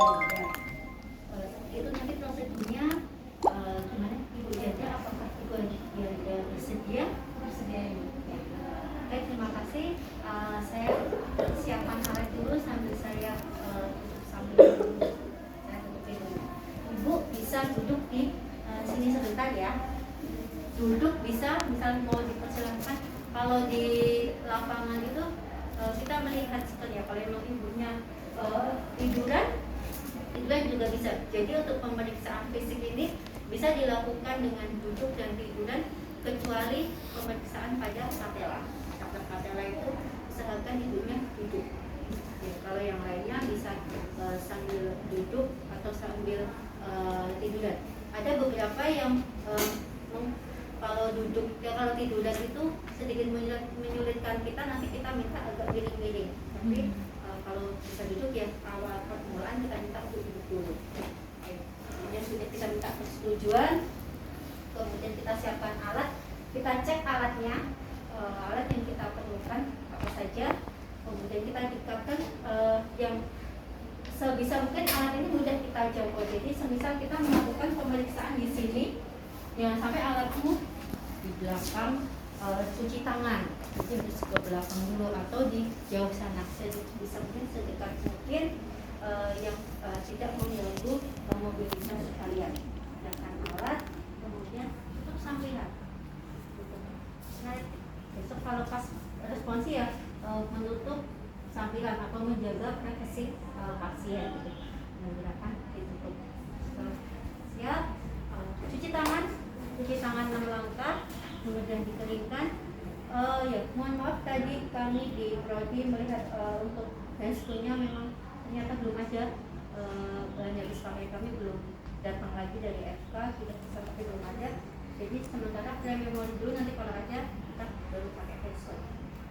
Ya. Itu nanti prosedurnya gimana Ibu Jaja, apakah Ibu Jaja bersedia? Bersedia Ibu. Ya. Oke, terima kasih. Saya siapkan alat dulu sambil saya tutup dulu. Ibu bisa duduk di sini sebentar ya. Duduk bisa, misalnya mau dipersilakan. Kalau di lapangan itu kita melihat seperti ya, kalau memang ibunya tiduran juga bisa. Jadi untuk pemeriksaan fisik ini bisa dilakukan dengan duduk dan tiduran, kecuali pemeriksaan pada patella. Pada patella itu usahakan ibunya duduk. Ya, kalau yang lainnya bisa sambil duduk atau sambil tiduran. Ada beberapa yang kalau duduk, ya kalau tiduran itu sedikit menyulitkan kita, nanti kita minta agak miring-miring. Tapi kalau bisa duduk ya awal permulaan kita minta untuk duduk dulu. Kemudian sudah kita minta persetujuan, kemudian kita siapkan alat, kita cek alatnya, alat yang kita perlukan apa saja. Kemudian kita dikatakan yang sebisa mungkin alat ini mudah kita jangkau. Jadi semisal kita melakukan pemeriksaan di sini, jangan sampai alatmu di belakang cuci tangan, jadi harus ke belakang dulu atau di jauh sana. Bisa mungkin sedekat mungkin yang tidak mengganggu mobilitas sekalian. Gunakan alat, kemudian tutup sambilan. Nah, besok kalau pas responsi ya menutup sambilan atau menjaga privasi pasien. Menggunakan ditutup. Siap. Cuci tangan 6 langkah, kemudian dikeringkan. Ya, mohon maaf tadi kami di Prodi melihat untuk handscoon-nya memang ternyata belum ada, bahan yang dipakai kami belum datang lagi dari FK, sudah bisa tapi belum ada. Jadi sementara pre-memori dulu, nanti kalau ada kita baru pakai handscoon.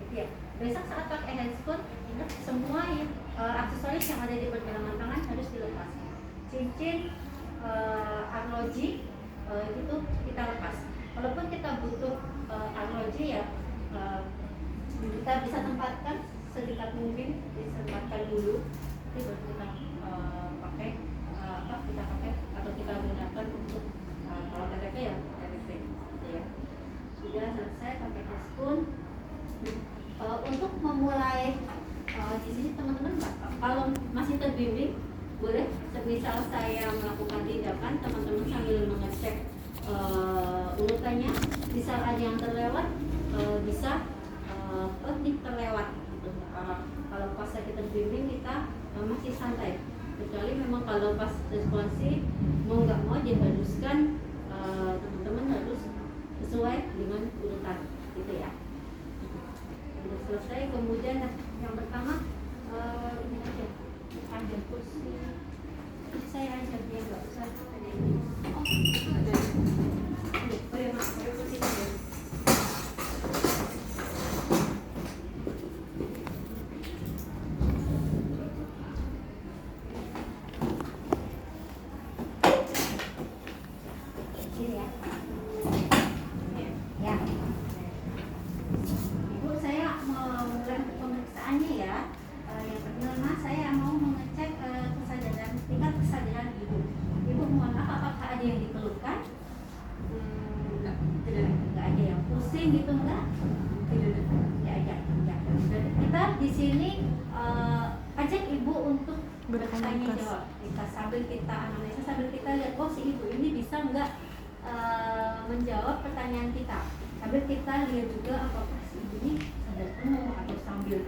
Jadi ya, besok saat pakai handscoon, ingat semua yang aksesoris yang ada di pergelangan tangan harus dilepas. Cincin, arloji itu kita lepas. Walaupun kita butuh arloji ya, kita bisa tempatkan sedekat mungkin, disempatkan dulu, nanti baru kita pakai kita pakai atau kita gunakan untuk kalau TTP ya TTP gitu ya. Sudah selesai pakai handscoon. Untuk memulai di sini teman-teman, kalau masih terbimbing boleh semisal saya melakukan tindakan, teman-teman sambil mengecek urutannya. Misal ada yang terlewat, bisa terlewat gitu. Kalau pas lagi terbimbing kita masih santai, kecuali memang kalau pas responsi mau nggak mau diharuskan teman-teman harus sesuai dengan urutan gitu ya. Sudah selesai, kemudian yang pertama ini aja ambil kursi, saya ajar dia nggak usah ada ini. Ada ini. Oh ya maaf, ada kursi ini. Bertanya jawab. Sambil kita analisis, sambil kita lihat, oh si ibu ini bisa nggak menjawab pertanyaan kita. Sambil kita lihat juga apakah si ibu ini sadar penuh atau sambil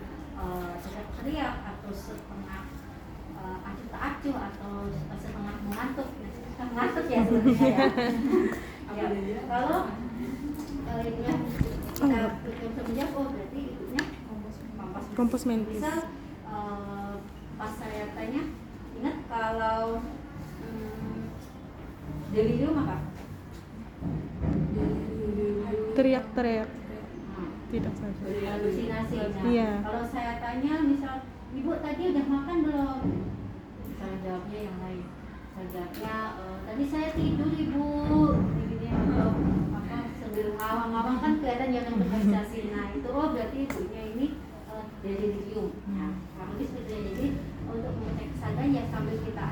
teriak atau setengah acuh tak acuh atau setengah mengantuk. Kita mengantuk ya sebenarnya ya. Kalau ibunya kita bisa menjawab, oh berarti ibunya kompos mentis. Bisa pas saya tanya, ingat kalau delirium apa? Teriak-teriak. Tidak saja. Halusinasi. Nah, iya. Kalau saya tanya, misal ibu tadi udah makan belum? Saya jawabnya yang lain. Saya jawabnya tadi saya tidur ibu. Ini atau apa? Sambil ngawang-ngawang kan kelihatan jangan berhalusinasi. Nah itu berarti ibunya ini delirium. Nah, kurang lebih seperti itu. Jadi untuk mengecek kesadaran ya sambil kita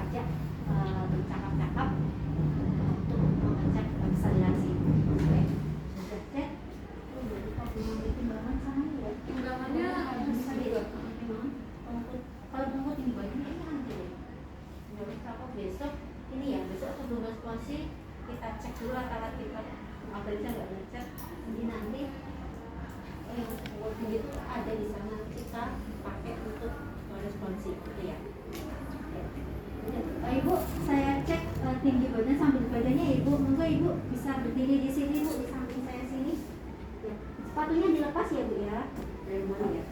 ya.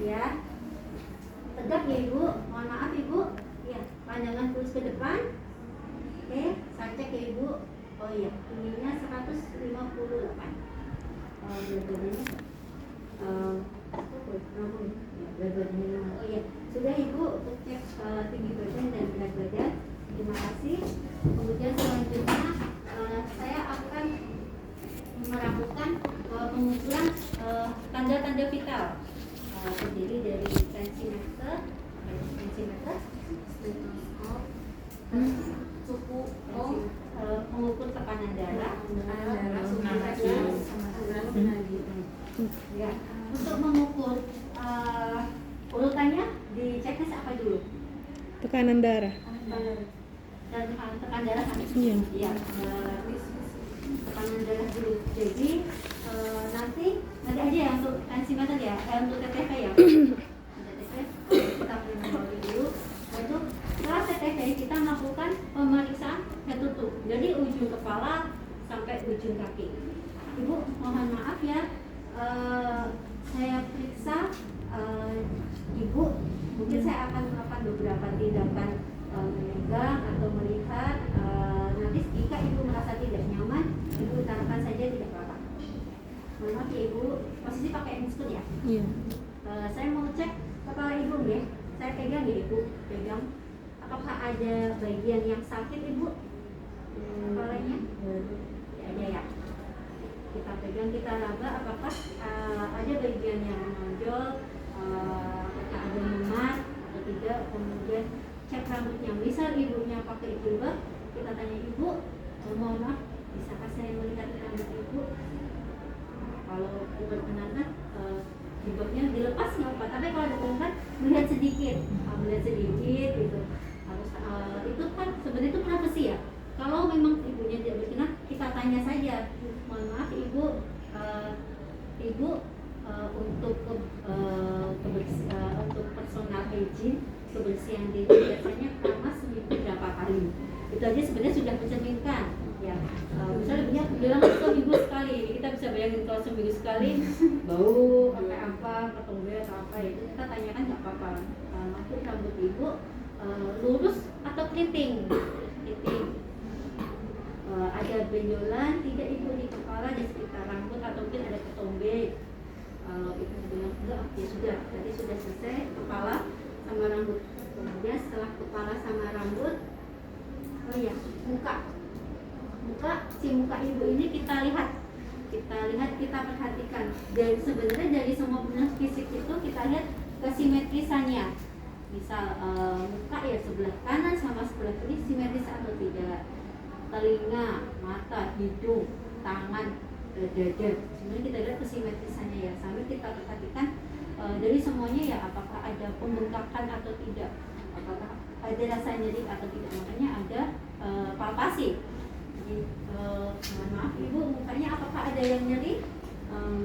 Ya. Tegak ya Ibu, mohon maaf Ibu. Ya, pandangan lurus ke depan. Oke, sancek ya Ibu. Oh iya, ininya 158. Berat badannya oh iya, sudah Ibu untuk cek tinggi badan dan berat badan. Terima kasih. Kemudian selanjutnya saya akan merampungkan pengukuran tanda-tanda vital, terdiri dari tensimeter, suhu, mengukur tekanan darah, ya. Untuk mengukur urutannya di checklist apa dulu? Tekanan darah. Dan tekanan darah kan? Iya. Ya, tekanan darah dulu. Jadi nanti aja ya untuk tensimeter ya, untuk TTV ya. TTV kita mulai dulu. Lalu setelah TTV kita melakukan pemeriksaan head to toe. Jadi ujung kepala sampai ujung kaki. Ibu mohon maaf ya, saya periksa Ibu. Mungkin saya akan melakukan beberapa tindakan memegang atau melihat. Nanti jika Ibu merasa tidak nyaman, Ibu utarakan saja, tidak apa-apa. Mohon maaf ya Ibu, posisi pakai handspun ya. Iya. Saya mau cek kepala Ibu ya. Saya pegang ya Ibu, pegang. Apakah ada bagian yang sakit Ibu? Kepalanya? Ya, ada ya. Kita pegang, kita raba. Apakah ada bagian yang menonjol? Apakah ada memar atau tidak? Kemudian cek rambutnya. Misal ibunya pakai jilbab, kita tanya Ibu, mohon maaf, bisakah saya melihat rambut Ibu? Kalau berkenan, jilbabnya dilepas nggak apa, tapi kalau diperlukan melihat sedikit gitu. Harus itu kan sebenarnya itu privasi ya. Kalau memang ibunya tidak berkenan, kita tanya saja, mohon maaf Ibu, untuk untuk personal hygiene, kebersihan diri biasanya keramas seminggu berapa kali? Itu aja sebenarnya sudah mencerminkan ya. Misalnya ibunya bilang seminggu sekali, kita bisa bayangin kalau seminggu sekali bau pakai apa, ketombe atau apa, itu kita tanyakan nggak apa-apa. Masuk rambut Ibu lurus atau keriting. Ada benjolan tidak Ibu di kepala, di sekitar rambut, atau mungkin ada ketombe. Ibu bilang enggak, ya sudah, tadi sudah selesai kepala sama rambut. Kemudian setelah kepala sama rambut, oh ya, muka Ibu ini kita lihat, kita perhatikan. Dan sebenarnya dari semua benang fisik itu kita lihat kesimetrisannya. Misal muka ya sebelah kanan sama sebelah kiri simetris atau tidak. Telinga, mata, hidung, tangan, dada. Sebenarnya kita lihat kesimetrisannya ya. Sambil kita perhatikan dari semuanya ya, apakah ada pembengkakan atau tidak, apakah ada rasa nyeri atau tidak. Makanya ada palpasi. Jadi mohon maaf Ibu, mukanya apakah ada yang nyeri?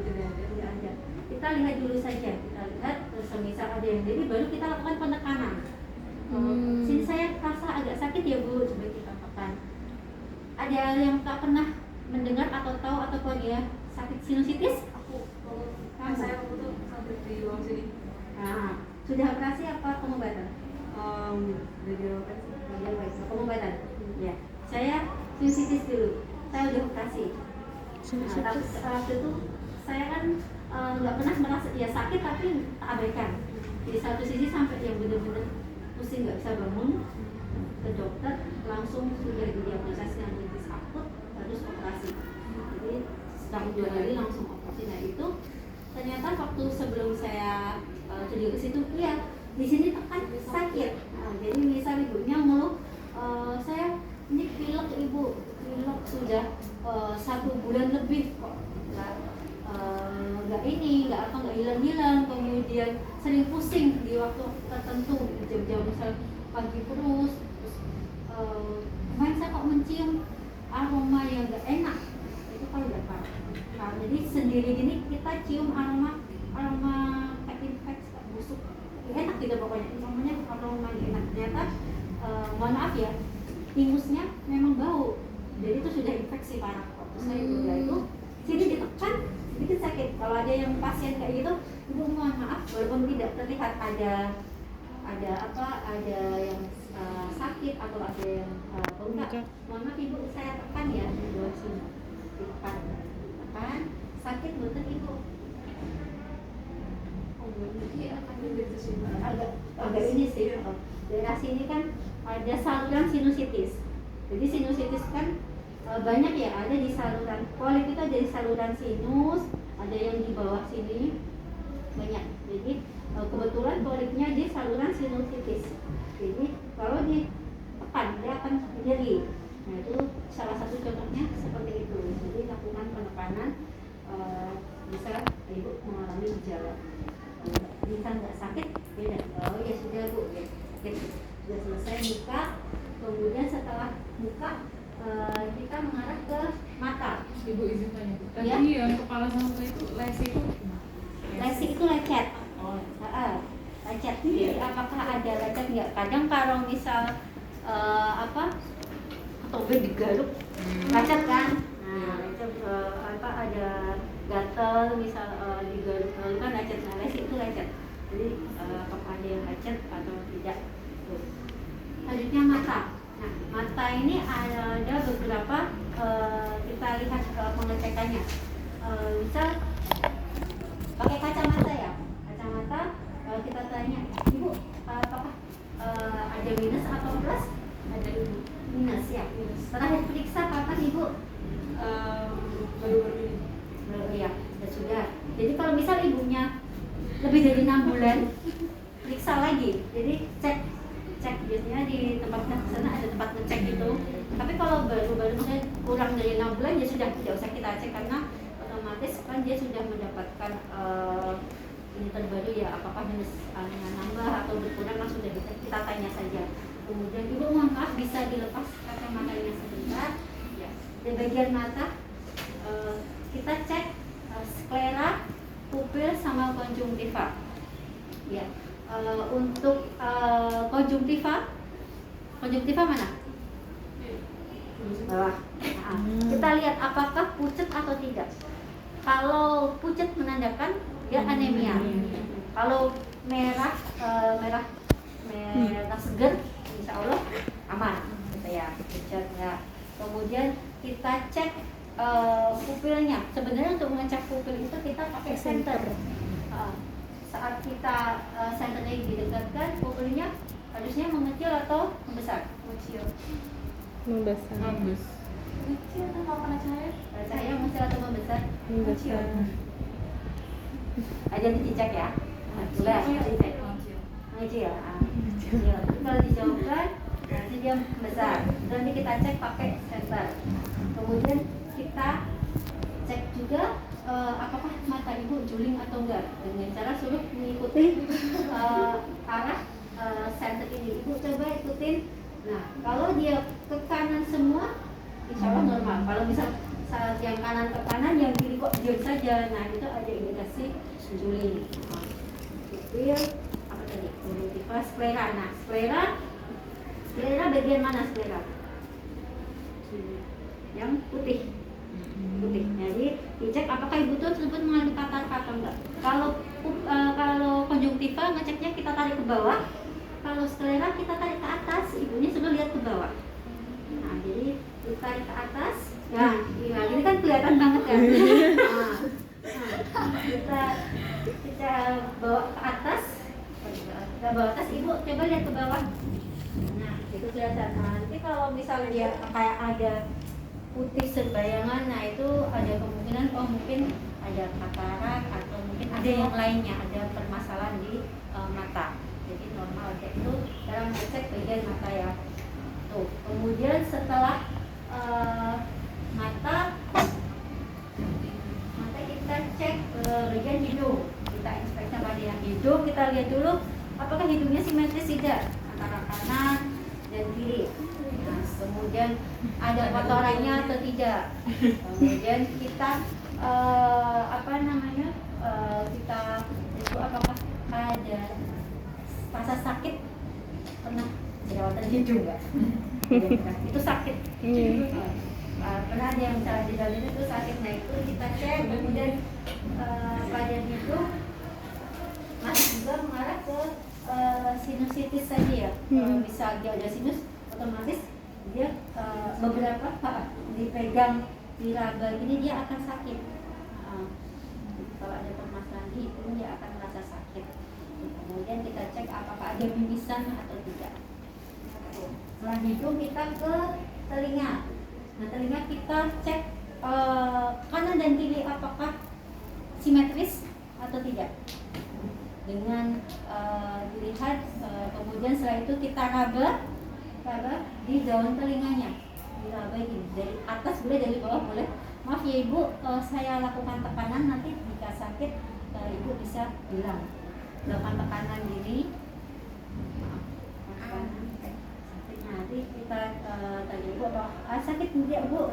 Tidak ada. Kita lihat dulu saja. Kita lihat, semisal ada yang nyeri, baru kita lakukan penekanan. Sini saya rasa agak sakit ya Bu, coba kita tekan. Ada yang tak pernah mendengar atau tahu atau ya sakit sinusitis? Saya waktu itu sakit di bawah sini. Nah, sudah operasi apa pengobatan? Pengobatan. Ya, saya sinusitis dulu. Saya udah operasi. Tapi waktu itu saya kan nggak pernah merasa ya sakit, tapi tak abaikan. Di satu sisi sampai yang benar-benar pusing nggak bisa bangun, ke dokter langsung sudah didiagnosis sinusitis akut, harus operasi. Jadi setahun 2 hari langsung operasi. Nah itu ternyata waktu sebelum saya studio ke situ, iya di sini tekan sakit. Nah, jadi misal ibunya ngeluh, saya ini pilek Ibu, pilek sudah 1 bulan lebih kok nggak hilang-hilang, kemudian sering pusing di waktu tertentu, jam-jam misal pagi terus kemarin saya kok mencium aroma yang nggak enak, itu kalau udah parah. Nah, jadi sendiri gini kita cium aroma kayak infeksi, busuk, enak gitu pokoknya, namanya aroma yang enak. Ternyata mohon maaf ya, ingusnya memang bau, jadi itu sudah infeksi parah. Waktu saya udah itu sini ditekan sedikit sakit. Kalau ada yang pasien kayak gitu, Ibu walaupun tidak terlihat ada yang sakit atau ada yang bengkak. Mohon maaf ibu, saya tekan ya di bawah sini, tekan sakit betul ibu. Agak ini sih, daerah sini kan ada saluran sinusitis. Jadi sinusitis kan banyak ya, ada di saluran polip itu, ada di saluran sinus, ada yang di bawah sini banyak. Jadi kebetulan polipnya di saluran sinusitis. Jadi kalau ditekan dia akan nyeri. Nah itu salah satu contohnya seperti itu. Jadi lakukan penekanan, bisa ibu mengalami gejala. Bisa nggak sakit? Beda. Oh ya sudah bu, ya. Sudah selesai muka. Kemudian setelah muka kita mengarah ke mata. Ibu izin tanya. Tadi Ya. yang kepala sama itu lesi itu Lesi itu lecet. Lecet. Jadi apakah ada lecet nggak? Kadang kalau misal tobe digaruk, lecet kan? Nah, lecet ada gatal misal digaruk kan lecet. Nah, lesi itu lecet. Jadi apakah ada yang lecet atau tidak? Tuh. Selanjutnya mata. Nah, mata ini ada beberapa kita lihat pengecekannya. Misal pakai kacamata ya, kacamata kita tanya, ibu apakah ada minus atau plus? Ada minus ya. Terakhir periksa kapan ibu? Baru-baru ini. Ya, sudah. Jadi kalau misal ibunya lebih dari 6 bulan, periksa lagi. Jadi cek biasanya di tempat sana ada tempat ngecek gitu. Tapi kalau baru-baru kurang dari 6 bulan ya sudah tidak usah kita cek, karena otomatis kan dia sudah mendapatkan ini terbaru ya, apakah minus nambah atau berkurang kan sudah kita tanya saja. Kemudian ibu mohon maaf bisa dilepas kacamatanya sebentar ya. Di bagian mata kita cek sklera, pupil sama konjungtiva ya. Untuk konjungtiva mana? Bawah. Nah, kita lihat apakah pucat atau tidak. Kalau pucat menandakan dia anemia. Kalau merah seger, insya Allah aman, gitu ya. Pucat enggak. Kemudian kita cek pupilnya. Sebenarnya untuk mengecek pupil itu kita pakai senter. Saat kita senternya didekatkan, pupilnya harusnya mengecil atau membesar? Mengecil. Membesar. bagus. Mengecil atau kalau kena cahaya? Cahaya mengecil atau membesar? Membesar. Aja dicek ya. Boleh, dicek. Mengecil. Mengecil. Kalau dijauhkan, nanti dia besar. Nanti kita cek pakai senter. Kemudian kita cek juga apakah mata ibu juling atau enggak, dengan cara suruh mengikuti arah senter ini. Ibu coba ikutin. Nah, kalau dia ke kanan semua, insya Allah normal. Kalau misal saat yang kanan ke kanan, yang kiri kok diam saja, nah itu ada indikasi juling. Pupil apa tadi? Konjungtiva, sklera. Nah, sklera bagian mana sklera? Yang putih. Jadi dicek apakah ibu tuh tersebut mengalami katarak atau enggak. Kalau konjungtiva ngeceknya kita tarik ke bawah. Kalau sklera kita tarik ke atas, ibunya sudah lihat ke bawah. Nah, jadi kita tarik ke atas. Nah, ini kan kelihatan banget kan. Kita bawa ke atas. Kita bawa atas, ibu coba lihat ke bawah. Nah, itu kelihatan. Nah, nanti kalau misalnya dia kayak ada putih serbayangan, nah itu ada kemungkinan mungkin ada katarak atau mungkin ada yang lainnya, ada permasalahan di mata. Jadi normal kayak itu dalam cek bagian mata ya. Tuh, kemudian setelah mata kita cek bagian hidung. Kita inspeksi bagian hidung, kita lihat dulu apakah hidungnya simetris tidak antara kanan dan kiri. Nah, kemudian ada kotorannya atau tidak. Kemudian kita kita itu apakah ada rasa sakit, pernah jerawatan hidung nggak? Itu sakit. Pernah ada yang salah jerawatan itu sakit, nah itu kita cek. Kemudian pada hidung masih juga mengarah ke sinusitis saja ya. Bisa dia ada sinus, otomatis dia beberapa dipegang di raba ini dia akan sakit. Kalau ada permasalahan di itu dia akan merasa sakit. Kemudian kita cek apakah ada mimisan atau tidak. Setelah itu kita ke telinga. Nah, telinga kita cek kanan dan kiri apakah simetris atau tidak. Dengan dilihat, kemudian setelah itu kita raba di daun telinganya. Diraba gini, dari atas boleh, dari bawah boleh. Maaf ya Ibu, saya lakukan tekanan, nanti jika sakit Ibu bisa bilang. Lakukan tekanan gini. Nanti kita tanya Ibu apa sakit tidak Bu?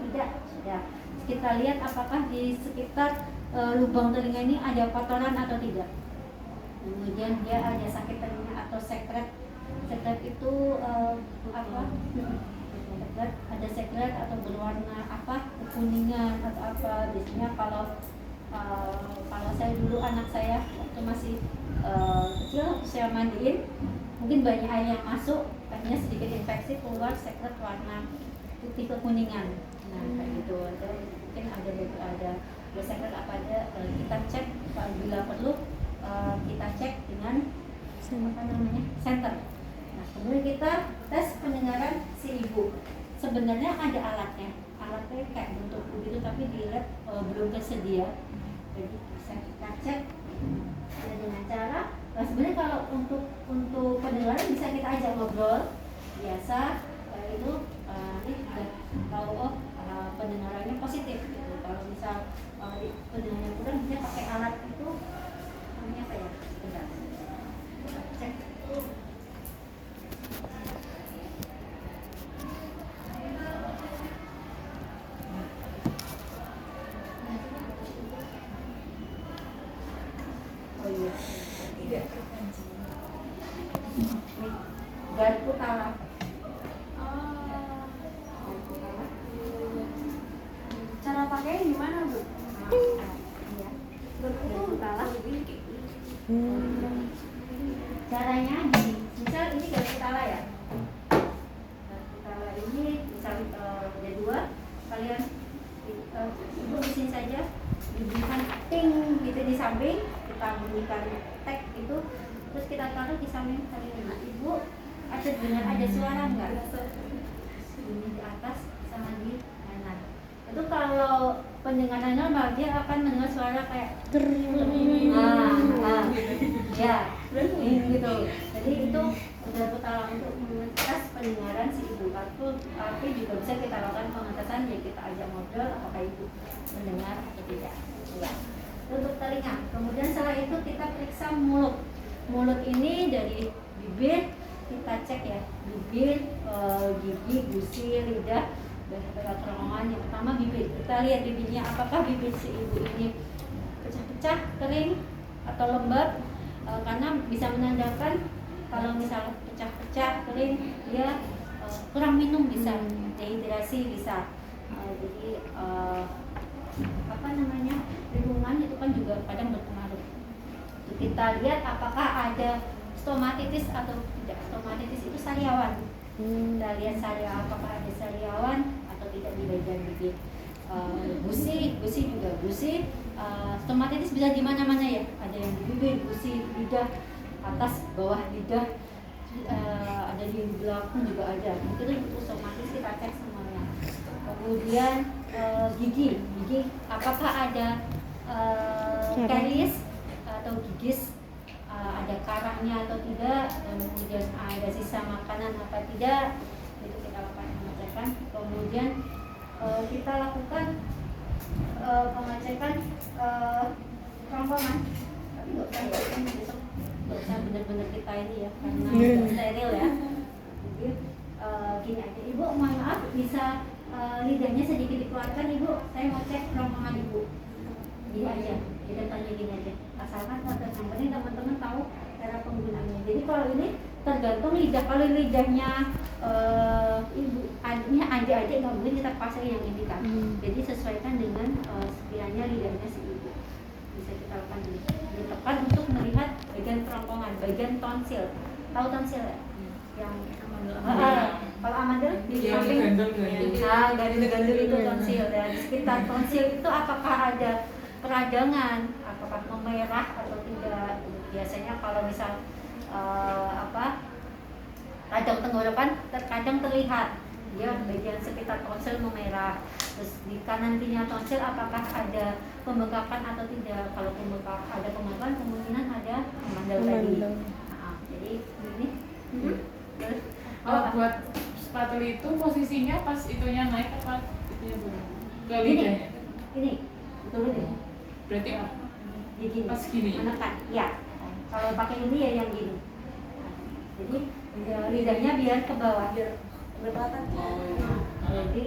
Tidak, sudah. Kita lihat apakah di sekitar lubang telinga ini ada kotoran atau tidak. Kemudian dia ada sakit telinga atau sekret. Sekret itu apa? Sekret, ada sekret atau berwarna apa? Kekuningan atau apa. Biasanya kalau saya dulu anak saya waktu masih kecil saya mandiin, mungkin banyak air yang masuk, akhirnya sedikit infeksi, keluar sekret warna putih kekuningan. Nah kayak gitu. Mungkin ada sekret apa aja, kita cek bila perlu. Kita cek dengan apa namanya center. Nah, kemudian kita tes pendengaran si ibu. Sebenarnya ada alatnya kayak bentuk begitu, tapi di lab belum tersedia. Jadi bisa kita cek dengan cara sebenarnya kalau untuk pendengaran bisa kita ajak ngobrol biasa. Itu nanti sudah tahu pendengarannya positif gitu. Kalau misal pendengarannya kurang, bisa pakai alat itu. Ini apa ya? Sebentar. Cek. Oh iya. Tidak terkunci. Garpu talak. Cara pakainya gimana Bu? Iya. Garpu talak. Caranya gini, misal ini garpu tala ya. Garpu tala ini misal ada dua, kalian ibu di sini saja, diberikan ting gitu di samping, kita bunyikan tek itu, terus kita taruh di samping telinga ibu. Ada dengar ada suara enggak? Bunyi di atas sama di kanan. Itu kalau pendengaran normal dia akan mendengar suara kayak ya gitu. Jadi itu udah total untuk mengetes pendengaran si ibu. Tapi juga bisa kita lakukan pengetesan, ya kita ajak ngobrol apakah ibu mendengar atau tidak. Ya. Untuk telinga. Kemudian setelah itu kita periksa mulut. Mulut ini dari bibir kita cek ya, bibir, gigi, gusi, lidah, dan kerongkongan. Yang pertama bibir. Kita lihat bibirnya apakah bibir si ibu ini pecah-pecah, kering atau lembab. Karena bisa menandakan kalau misalnya pecah-pecah, kering, dia kurang minum, bisa dehidrasi, bisa. Jadi apa namanya, lingkungan itu kan juga kadang berpengaruh. Kita lihat apakah ada stomatitis atau tidak. Stomatitis itu sariawan. Kita lihat sariawan, apakah ada sariawan atau tidak di bagian bibir. Gusi juga gusi. Stomatitis bisa di mana-mana ya. Ada yang di bibir, gusi, lidah, atas, bawah lidah, ada di belakang juga ada. Itu stomatitis kita cek semuanya. Kemudian gigi, apakah ada karies atau gigis, ada karahnya atau tidak, kemudian ada sisa makanan apa tidak, itu kita lakukan pengecekan. Kemudian kita lakukan pengecekan kerongkongan, tapi nggak usah benar-benar kita ini ya, karena steril ya. Jadi gini aja, ibu mohon maaf bisa lidahnya sedikit dikeluarkan ibu, saya mau cek kerongkongan ibu. Gini aja, kita tanya gini aja, asalkan yang penting teman-teman tahu cara penggunaannya. Jadi kalau ini tergantung lidah, kalau lidahnya ibu adiknya adik-adik nggak mungkin kita pasang yang ini kan. Jadi sesuaikan dengan sekiranya lidahnya si ibu. Bisa kita lakukan ditekan untuk melihat bagian kerongkongan, bagian tonsil. Tahu tonsil ya? Yang kalau amandel di samping gandul itu tonsil. Dan di sekitar tonsil itu apakah ada peradangan, apakah memerah atau tidak? Biasanya kalau misal radang tenggorokan terkadang terlihat dia bagian sekitar tonsil memerah. Terus di kanan kirinya tonsil apakah ada pembengkakan atau tidak? Kalau ada pembengkakan kemungkinan ada amandel tadi. Jadi ini. Terus buat sepatu itu posisinya pas itunya naik apa itunya belum? Ke Gini. lidahnya. Ini turun ya. Berarti Gini. pas gini. Menekan. Ya. Kalau pakai ini ya yang gini. Jadi lidahnya biar ke bawah. Berkelihatan. Jadi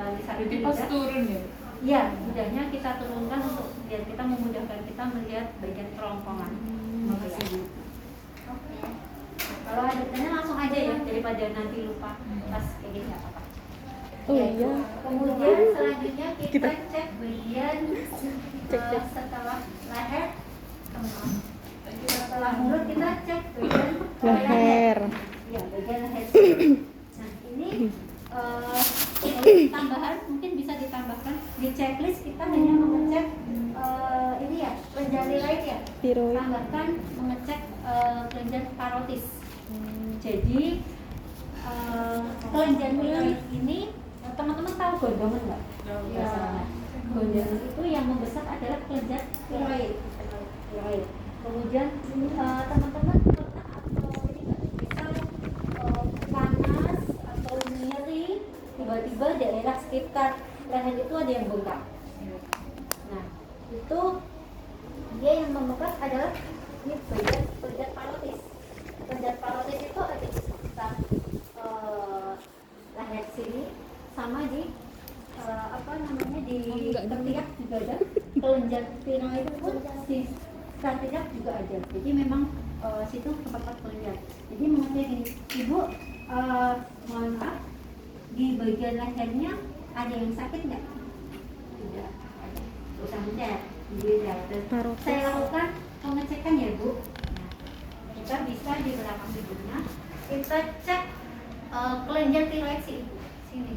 di samping Berarti pas lidah. turun ya. Iya, lidahnya kita turunkan untuk biar kita memudahkan kita melihat bagian kerongkongan. Makasih Bu. Oke. Kalau ada pertanyaan langsung aja ya daripada nanti lupa pas kayak gini nggak apa-apa. Oh Ya, iya. Kemudian selanjutnya kita cek bagian Cek. setelah leher. Setelah mulut kita cek bagian Leher. Ya, bagian leher. Nah ini tambahan mungkin bisa ditambahkan di checklist kita hanya mengecek ini ya kelenjar tiroid ya. Tiroid. Tambahkan mengecek kelenjar parotis. Jadi kelenjar tiroid ini teman-teman tahu gondongan nggak? Ya, gondongan itu yang membesar adalah kelenjar tiroid. Kemudian teman-teman pernah atau ini nggak bisa panas atau nyeri tiba-tiba daerah sekitar leher itu ada yang bengkak. Nah itu dia yang membengkak adalah ini kelenjar parotis. Kelenjar parotis itu ada di sekitar leher sini sama di di ketiak juga ada. Kelenjar tiroid pun di ketiak juga ada. Jadi memang situ tempat kelenjar. Jadi maksudnya gini, Ibu mohon maaf di bagian lehernya ada yang sakit nggak? Tidak ada. Usah mencet. Saya lakukan pengecekan ya Bu. Nah, kita bisa di belakang hidungnya kita cek kelenjar tiroid si Ibu. Sini.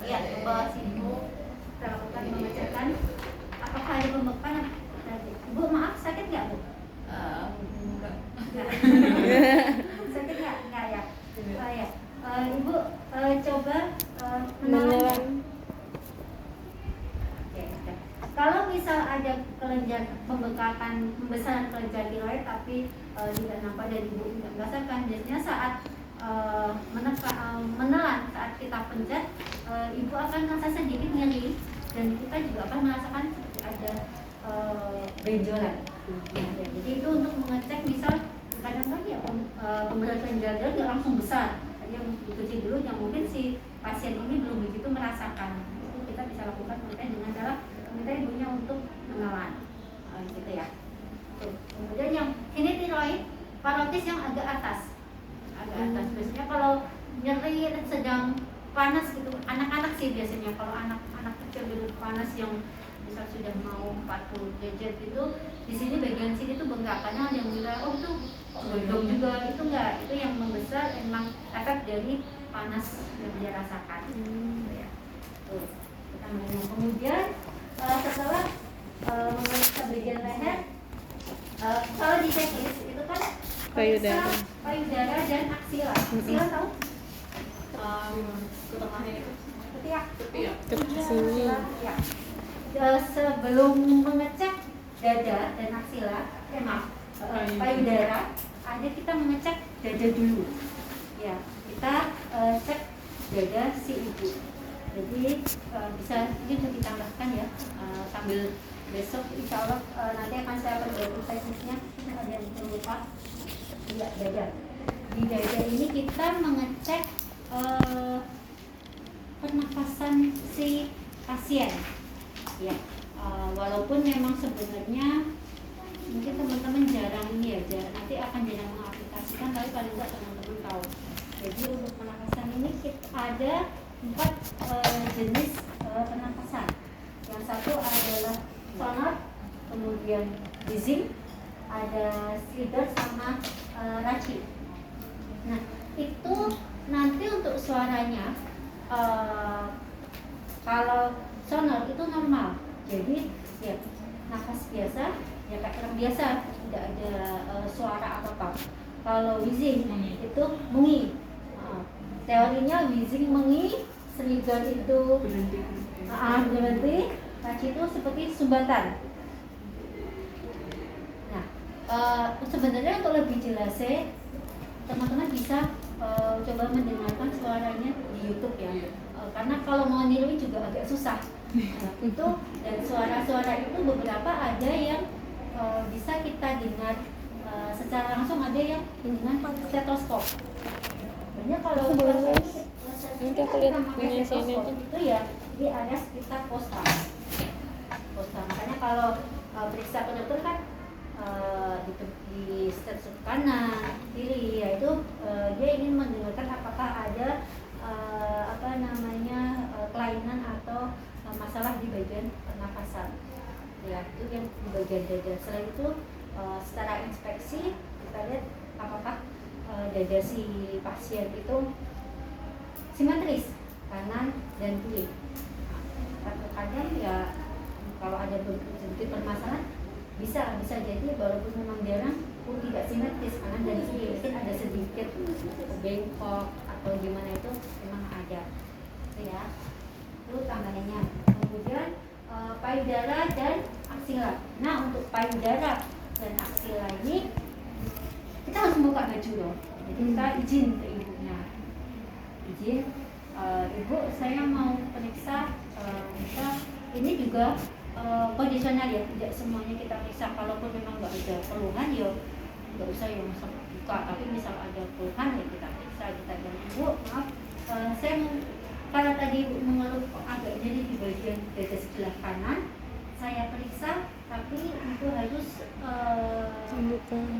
Ya, ke bawah sini Bu. Kita lakukan pengecekan. Apakah ada pembengkakan? Bu maaf sakit nggak Bu? Enggak. Sakit nggak? Enggak ya. Ya. Ibu coba menelan. Kalau misal ada kelenjar pembengkakan pembesaran kelenjar tiroid tapi tidak nampak dari Ibu tidak merasakan, biasanya saat menelan saat kita pencet Ibu akan merasa sedikit nyeri dan kita juga akan merasakan seperti ada benjolan. Jadi itu untuk mengecek misal kadang-kadang ya pembesaran kelenjar tiroid nggak langsung besar, yang kecil dulu yang mungkin si pasien ini belum begitu merasakan. Itu kita bisa lakukan dengan cara minta ibunya untuk menelan, gitu ya. Kemudian yang ini tiroid parotis yang agak atas. Biasanya kalau nyeri sedang panas gitu, anak-anak sih biasanya. Kalau anak kecil gitu panas yang misal sudah mau 40 derajat gitu, di sini bagian sini tuh bengkakannya ada yang bilang oh tuh gondong juga, itu enggak, itu yang membesar emang efek dari panas yang dia rasakan. Gitu ya. Tuh, kita mengenai. Kemudian setelah memeriksa bagian leher, kalau di checklist itu kan payudara dan aksila. Aksila tahu? Ketiak. Sini. Ya. Sebelum mengecek dada dan aksila, payudara, ada kita mengecek dada dulu. Ya, kita cek dada si ibu. Jadi bisa mungkin ditambahkan ya sambil besok insya Allah nanti akan saya perbaiki teknisnya. Ada yang lupa ya dada. Di dada ini kita mengecek pernapasan si pasien. Ya, walaupun memang sebenarnya mungkin teman-teman jarang ini ya, nanti akan jarang mengaplikasikan, tapi paling enggak teman-teman tahu. Jadi untuk pernapasan ini kita ada 4 jenis pernapasan. Yang satu adalah sonat, kemudian wheezing, ada slither sama raci. Nah, itu nanti untuk suaranya kalau sonor itu normal. Jadi ya nafas biasa, ya kayak orang biasa, tidak ada suara apa-apa. Kalau wheezing itu mengi. Teorinya wheezing mengi, slither itu berhenti, raci itu seperti sumbatan. Nah, sebenarnya untuk lebih jelasnya teman-teman bisa coba mendengarkan suaranya di YouTube ya. Karena kalau mau niruin juga agak susah. Itu dan suara-suara itu beberapa ada yang bisa kita dengar secara langsung, ada yang dengan stetoskop. Sebenarnya kalau Nanti aku lihat punya sini aja. itu ya di area sekitar posta. Makanya kalau periksa penutur kan di stetoskop kanan, kiri, yaitu dia ingin mendengarkan apakah ada kelainan atau masalah di bagian pernafasan. Ya, itu yang di bagian dada. Selain itu secara inspeksi kita lihat apakah dada si pasien itu simetris kanan dan kiri. Kadang ya kalau ada sedikit permasalahan bisa jadi walaupun memang jarang tidak simetris kanan dan kiri, mungkin ada sedikit bengkok atau gimana, itu memang ada. Itu ya, itu tangannya. Kemudian payudara dan aksila. Nah, untuk payudara dan aksila ini kita harus membuka baju loh. Jadi kita izin ke ibunya, izin ibu, saya mau periksa. Ini juga kondisional ya, tidak semuanya kita periksa. Kalaupun memang nggak ada keluhan ya nggak usah yang buka, tapi misal ada keluhan ya kita periksa. Kita bilang, ibu maaf, saya karena tadi ibu mengeluh agak nyeri di bagian dada sebelah kanan, saya periksa, tapi ibu harus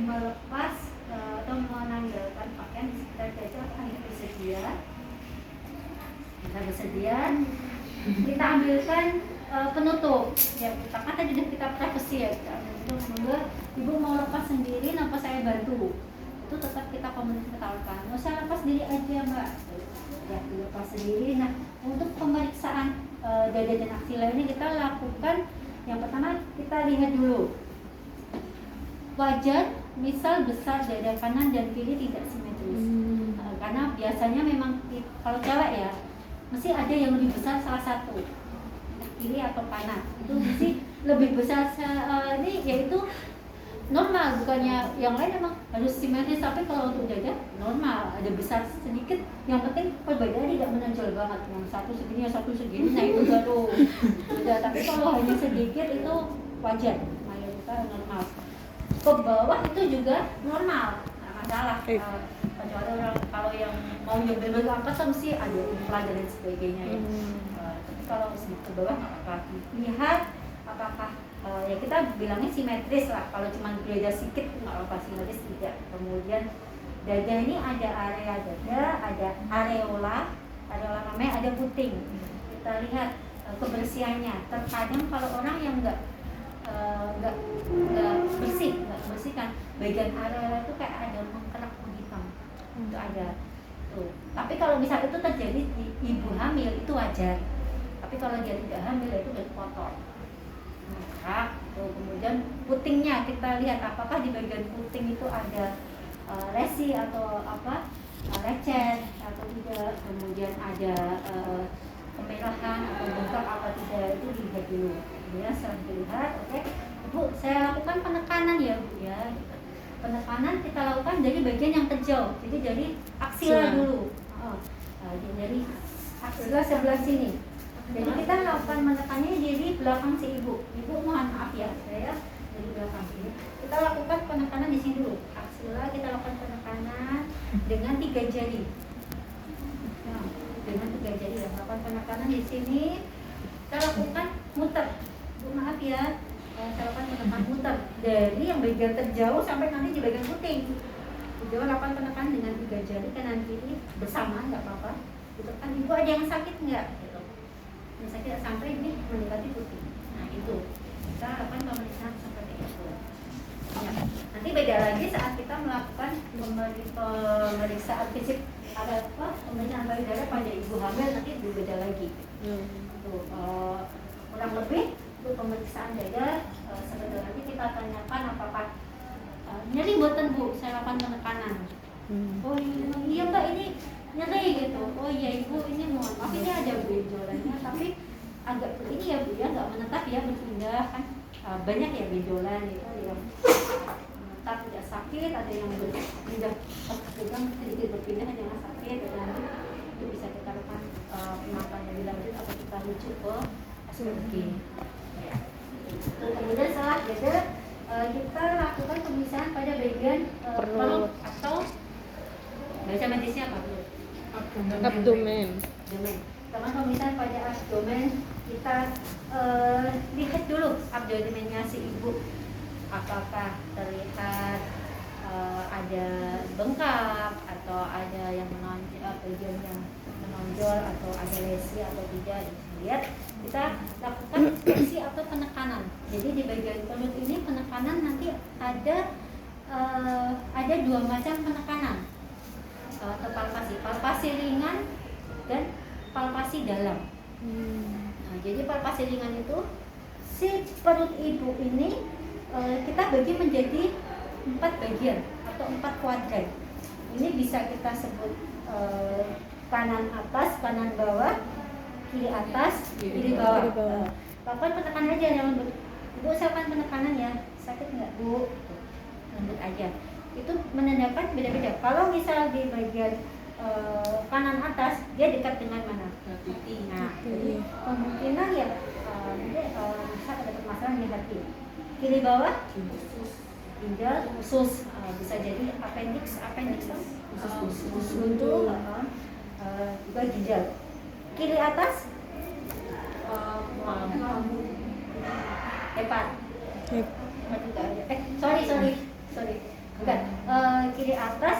melepas atau menanggalkan pakaian di sekitar dada. Apakah itu bersedia? Kita bersedia, kita ambilkan penutup ya, kita kan tadi kita privasi ya, kita ambil penutup. Ibu mau lepas sendiri, apa saya bantu? Itu tetap kita komunikasi ketahukan. Mau saya lepas sendiri aja mbak, ya dilepas sendiri. Nah, untuk pemeriksaan dada dan aksila ini kita lakukan, yang pertama kita lihat dulu wajar, misal besar dada kanan dan kiri tidak simetris. Karena biasanya memang kalau cewek ya mesti ada yang lebih besar salah satu, kiri atau kanan, itu mesti lebih besar. Ini yaitu normal, bukannya yang lain memang harus simetris, tapi kalau untuk dada normal, ada besar sedikit, yang penting perbedaan tidak menonjol banget, yang satu segini, yang satu segini, nah itu baru beda. Tapi kalau hanya sedikit itu wajar, mayoritas normal. Ke bawah itu juga normal, nggak masalah. Kecuali orang kalau yang mau nyobain apa mesti ada implan dan sebagainya ya. Tapi kalau sedikit ke bawah nggak apa-apa. Lihat apakah ya kita bilangnya simetris lah. Kalau cuma beda sedikit nggak apa-apa, simetris tidak. Kemudian dada ini ada area dada, ada areola namanya, ada puting. Kita lihat kebersihannya. Terkadang kalau orang yang nggak bersihkan bagian areola itu kayak ada mengkerak hitam, itu ada tuh. Tapi kalau misalnya itu terjadi di ibu hamil itu wajar. Tapi kalau dia tidak hamil itu udah kotor. Nah, tuh. Kemudian putingnya kita lihat apakah di bagian puting itu ada lesi atau lecet atau tidak. Kemudian ada kemerahan atau bengkak apa tidak, itu dilihat dulu. Ya, setelah dilihat, oke. Bu, saya lakukan penekanan ya Bu ya. Penekanan kita lakukan dari bagian yang terjauh, jadi dari aksila dulu. Dari aksila sebelah sini. Jadi kita lakukan menekannya dari belakang si ibu. Ibu mohon maaf ya, saya dari belakang sini. Kita lakukan penekanan di sini dulu. Aksila kita lakukan penekanan dengan 3 jari. Nah, dengan 3 jari ya, lakukan penekanan di sini. Kita lakukan muter. Bu, maaf ya, saya lakukan penekanan muter dari yang bagian terjauh sampai nanti di bagian puting. Kita lakukan penekanan dengan 3 jari kanan kiri bersamaan, nggak apa-apa. Gitu kan, ibu ada yang sakit nggak? Gitu. Yang sakit sampai ini mendekati puting. Nah itu kita lakukan pemeriksaan seperti lagi saat kita melakukan pemeriksaan fisik ada apa pemeriksaan payudara pada ibu hamil nanti berbeda lagi. Tuh, kurang lebih untuk pemeriksaan dada sebentar lagi kita tanyakan apakah nyeri buatan Bu, saya lakukan penekanan. Oh iya Mbak ini nyeri gitu. Oh iya Ibu ini mohon maaf ini ada benjolannya tapi agak ini ya Bu ya nggak menetap ya berpindah kan banyak ya benjolan itu yang menetap tidak sakit ada yang berpindah pegang sedikit berpindah jangan sakit dan itu bisa kita lakukan pemakaian lebih lanjut atau kita rujuk ke SPG. Kemudian setelah dada kita lakukan pemisahan pada bagian perut atau bahasa medisnya apa Bu? Abdomen. Teman pemisahan pada abdomen kita lihat dulu abdomennya si ibu apakah terlihat ada bengkak atau ada yang menonjol bagian yang menonjol atau ada lesi atau tidak dilihat kita lakukan injeksi atau penekanan. Jadi di bagian perut ini penekanan nanti ada dua macam penekanan atau palpasi ringan dan palpasi dalam. Nah, jadi palpasi ringan itu si perut ibu ini kita bagi menjadi 4 bagian atau 4 kuadran. Ini bisa kita sebut kanan atas, kanan bawah, kiri atas, kiri bawah. Lakukan penekanan aja yang lembut. Ibu usahakan penekanan ya, sakit nggak Bu? Lembut aja. Itu menandakan beda-beda. Kalau misal di bagian kanan atas dia dekat dengan mana? Hati. Nah, jadi kemungkinan ya bisa ada permasalahan di hati. Kiri bawah, ginjal, usus, bisa jadi appendix usus buntu, juga ginjal. Kiri atas, hepat. Sorry. Bukan. Kiri atas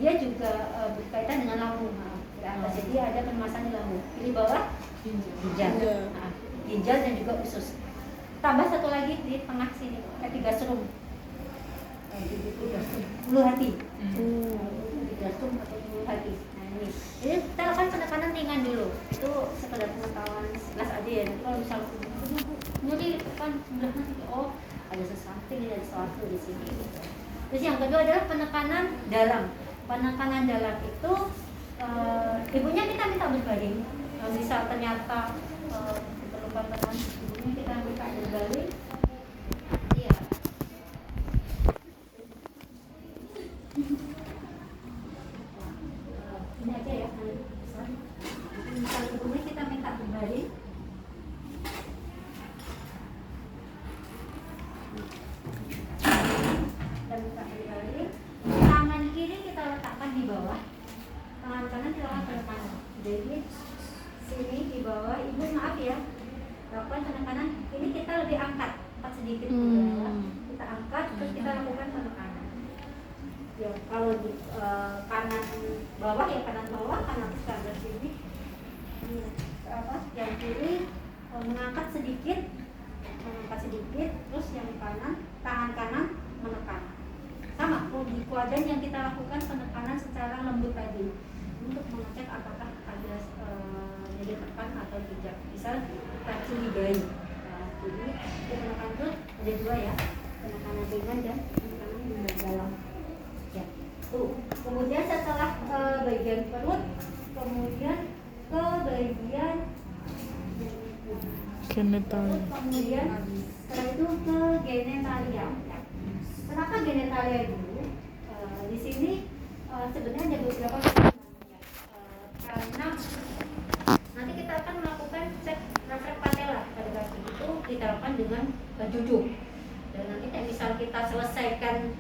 dia juga berkaitan dengan lambung. Kiri atas jadi ada permasalahan di lambung. Kiri bawah ginjal. Ginjal dan juga usus. Tambah satu lagi di tengah sini, epigastrum. Ulu hati. Epigastrum atau ulu hati. Nah ini. Jadi kita lakukan penekanan ringan dulu. Itu sekedar pengetahuan sekelas aja ya. Kalau misal nyeri kan sebelah nanti ada sesuatu di sini. Terus yang kedua adalah penekanan dalam. Penekanan dalam itu ibunya kita minta berbaring. Bisa ternyata diperlukan penekanan ibunya kita minta berbaring. Iya. Ini aja ya. Misal ibunya kita minta berbaring. Tangan kiri kita letakkan di bawah, tangan kanan dilakukan penekanan. Jadi sini di bawah, ibu maaf ya, lakukan penekanan. Ini kita lebih angkat sedikit, kita angkat terus kita lakukan penekanan. Ya kalau di kanan bawah ya kanan bawah, kanan atas ke sini. Yang kiri mengangkat sedikit, terus yang kanan tangan kanan menekan. Sama di kuadran yang kita lakukan penekanan secara lembut tadi untuk mengecek apakah ada nyeri tekan atau tidak. Misal kita curigai. Jadi penekanan itu ada dua ya, penekanan ringan dan penekanan yang dalam. Ya. Tuh. Kemudian setelah bagian perut, kemudian ke bagian genitalia. Kemudian setelah itu ke genitalia. Kenapa genitalia dulu? Di sini sebenarnya ada beberapa karena nanti kita akan melakukan cek refleks patella pada kaki itu kita lakukan dengan duduk. Dan nanti misal kita selesaikan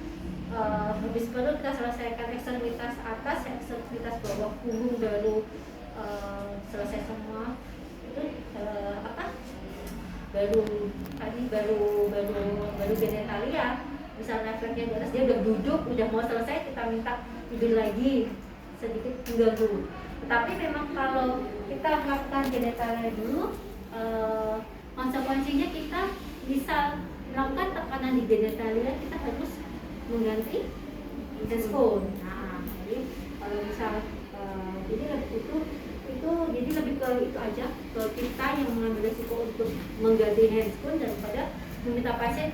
habis perut kita selesaikan ekstremitas atas, ekstremitas bawah punggung baru selesai semua itu baru genitalia. Misal refleksnya di atas dia udah duduk, udah mau selesai kita minta tidur lagi sedikit tinggal dulu. Tetapi memang kalau kita melakukan genitalia dulu konsekuensinya kita bisa melakukan tekanan di genitalia kita harus mengganti teaspoon. Nah, jadi kalau misal jadi jadi lebih ke itu aja, ke kita yang mengambil resiko untuk mengganti handscoon daripada meminta pasien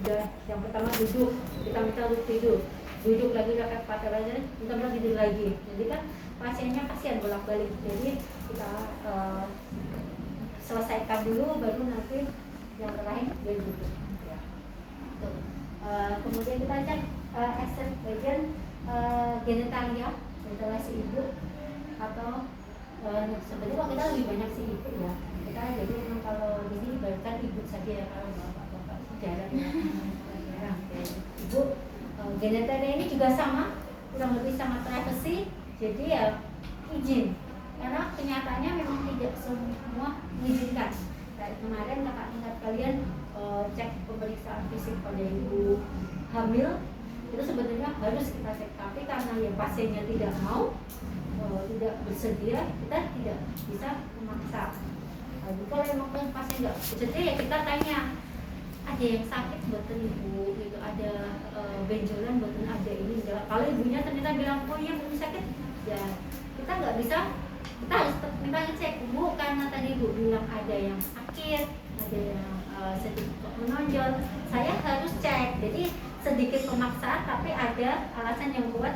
udah yang pertama duduk, kita minta untuk tidur, duduk lagi pakai patel aja, minta tidur lagi. Jadi kan pasiennya kasihan bolak-balik. Jadi kita selesaikan dulu, baru nanti yang terakhir dia duduk. Ya. Kemudian kita cek extract bagian genitalia, ventilasi ibu atau sebenarnya kalau kita lebih banyak si ibu ya. Kita jadi memang kalau di sini barukan ibu saja ya, kalau bapak-bapak jarang ya. Jarang. Ibu genitalia ini juga sama, kurang lebih sama privacy. Jadi ya izin, karena kenyataannya memang tidak semua mengizinkan. Kayak kemarin kakak ingat kalian cek pemeriksaan fisik pada ibu hamil itu sebenarnya harus kita cek, tapi karena ya pasiennya tidak mau, tidak bersedia, kita tidak bisa memaksa. Jadi kalau memang pasien nggak bersedia ya kita tanya, ada yang sakit buatan ibu, gitu, ada benjolan buatan ada ini. Kalau ibunya ternyata bilang oh iya belum sakit, ya kita nggak bisa, kita harus minta ngecek bu, karena tadi ibu bilang ada yang sakit, ada yang sedikit menonjol, saya harus cek. Jadi sedikit pemaksaan tapi ada alasan yang kuat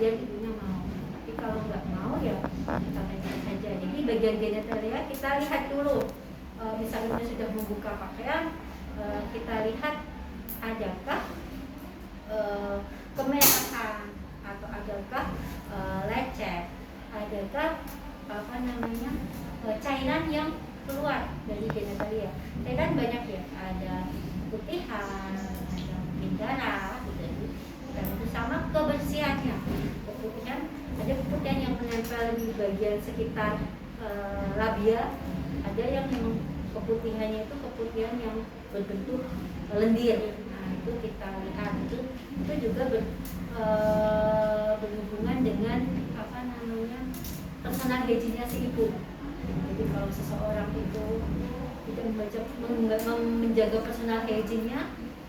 biar ibunya mau. Tapi kalau nggak mau ya kita tanya saja. Jadi bagian genitalia kita lihat dulu, misalnya sudah membuka pakaian, kita lihat adakah kemerahan atau adakah lecet, adakah apa namanya cairan yang keluar dari genitalia. Cairan banyak ya, ada putihan, ada darah, gitu. Dan itu sama kebersihannya. Keputihan, ada keputihan yang menempel di bagian sekitar labia, ada yang memang keputihannya itu keputihan yang berbentuk lendir. Nah itu kita lihat, itu juga berhubungan dengan apa namanya personal hygiene-nya si ibu. Jadi kalau seseorang itu tidak menjaga personal hygiene-nya,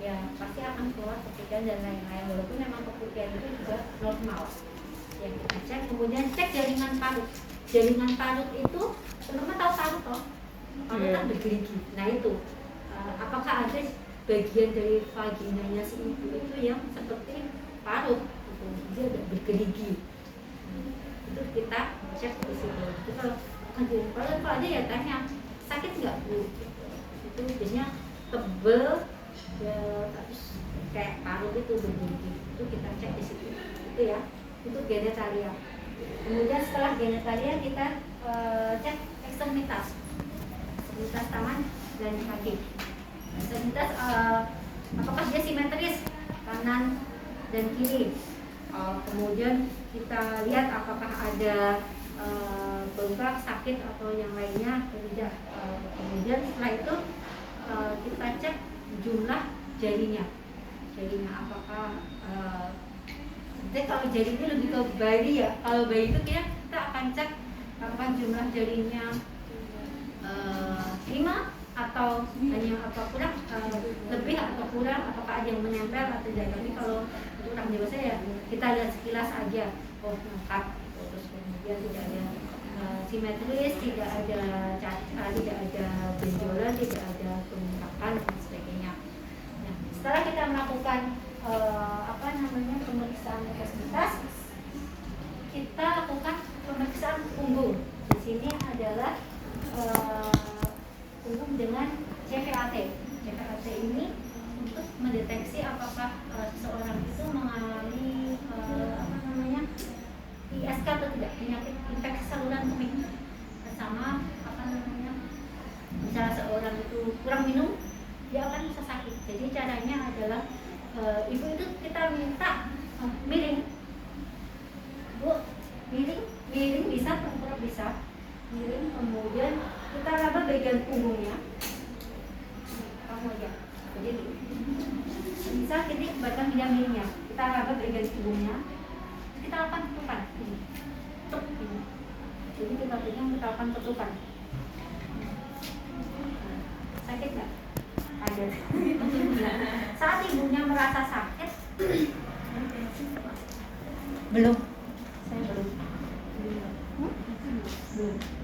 ya pasti akan keluar keputihan dan lain-lain. Walaupun memang keputihan itu juga normal. Yang kita cek, kemudian cek jaringan parut. Jaringan parut itu, teman-teman tahu parut toh? Parut kan bergerigi. Nah itu, apakah ada bagian dari vaginanya si ibu itu yang seperti parut, gitu. Dia ada bergerigi. Itu kita cek di situ. Itu kalau ada ya tanya sakit nggak bu? Itu biasanya tebel ya, terus kayak parut itu bergerigi. Itu kita cek di situ. Itu ya, itu genitalia. Kemudian setelah genitalia kita cek ekstremitas tangan dan kaki. Ekstremitas apakah dia simetris kanan dan kiri. Kemudian kita lihat apakah ada bengkak, sakit atau yang lainnya atau tidak. Kemudian setelah itu kita cek jumlah jarinya apakah jadi kalau jarinya lebih ke bayi ya. Kalau bayi itu kita akan cek apakah jumlah jarinya 5 atau hanya apa kurang, lebih atau kurang, apakah ada yang menempel atau tidak. Tapi kalau untuk orang dewasa ya kita lihat sekilas aja, oh lengkap, terus kemudian tidak ada simetris, tidak ada benjolan, tidak ada pembengkakan dan sebagainya. Nah, setelah kita melakukan pemeriksaan ekstremitas, kita lakukan pemeriksaan punggung. Di sini adalah punggung dengan CVAT. CVAT ini untuk mendeteksi apakah seseorang itu mengalami ISK atau tidak, penyakit infeksi saluran kemih. Sama misalnya seorang itu kurang minum, dia akan bisa sakit. Jadi caranya adalah ibu itu kita minta miring, bu, miring bisa, tengkurap bisa, miring. Kemudian kita raba bagian punggungnya, kamu aja. Jadi bisa kita bahkan tidak miringnya, kita raba bagian punggungnya, kita akan tutupan, tuk ini. Jadi kita akan tutupan. Sakit nggak? Ada. Saat ibunya merasa sakit, Belum. Saya belum. Belum.